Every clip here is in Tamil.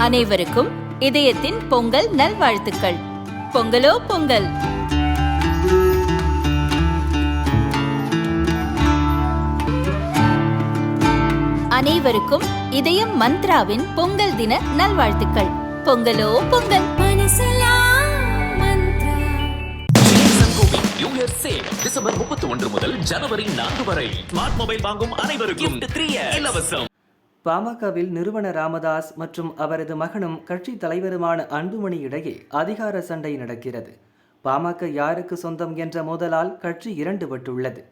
அனைவருக்கும் இதயத்தின் பொங்கல் நல்வாழ்த்துக்கள். பொங்கலோ பொங்கல். அனைவருக்கும் இதயம் மந்த்ராவின் பொங்கல் தின நல்வாழ்த்துக்கள். பொங்கலோ பொங்கல். டிசம்பர் 31 முதல் ஜனவரி 4 வரை ஸ்மார்ட் மொபைல் வாங்கும் அனைவருக்கும் இலவசம். பாமகவில் நிறுவன ராமதாஸ் மற்றும் அவரது மகனும் கட்சி தலைவருமான அன்புமணி இடையே அதிகார சண்டை நடக்கிறது. பாமக யாருக்கு சொந்தம் என்ற மோதலால் கட்சி இரண்டுபட்டுள்ளது.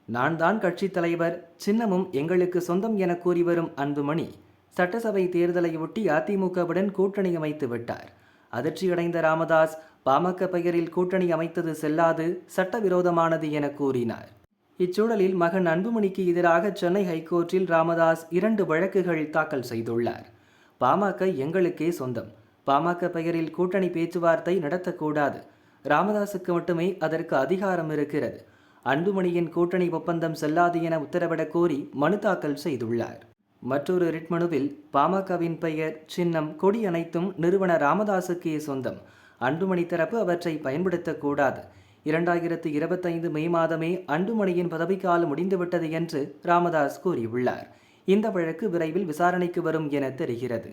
நான் தான் கட்சி தலைவர், சின்னமும் எங்களுக்கு சொந்தம் என கூறி வரும் அன்புமணி சட்டசபை தேர்தலையொட்டி அதிமுகவுடன் கூட்டணி அமைத்து விட்டார். அதிர்ச்சியடைந்த ராமதாஸ் பாமக பெயரில் கூட்டணி அமைத்தது செல்லாது, சட்டவிரோதமானது என கூறினார். இச்சூழலில் மகன் அன்புமணிக்கு எதிராக சென்னை ஹைகோர்ட்டில் ராமதாஸ் 2 வழக்குகள் தாக்கல் செய்துள்ளார். பாமக எங்களுக்கே சொந்தம், பாமக பெயரில் கூட்டணி பேச்சுவார்த்தை நடத்தக்கூடாது, ராமதாசுக்கு மட்டுமே அதற்கு அதிகாரம் இருக்கிறது, அன்புமணியின் கூட்டணி ஒப்பந்தம் செல்லாது என உத்தரவிடக் கோரி மனு தாக்கல் செய்துள்ளார். மற்றொரு ரிட் மனுவில் பாமகவின் பெயர், சின்னம், கொடி அனைத்தும் நிறுவன ராமதாசுக்கே சொந்தம், அன்புமணி தரப்பு அவற்றை பயன்படுத்தக்கூடாது, 2025 மே மாதமே அன்புமணியின் பதவிக்காலம் முடிந்துவிட்டது என்று ராமதாஸ் கூறியுள்ளார். இந்த வழக்கு விரைவில் விசாரணைக்கு வரும் என தெரிகிறது.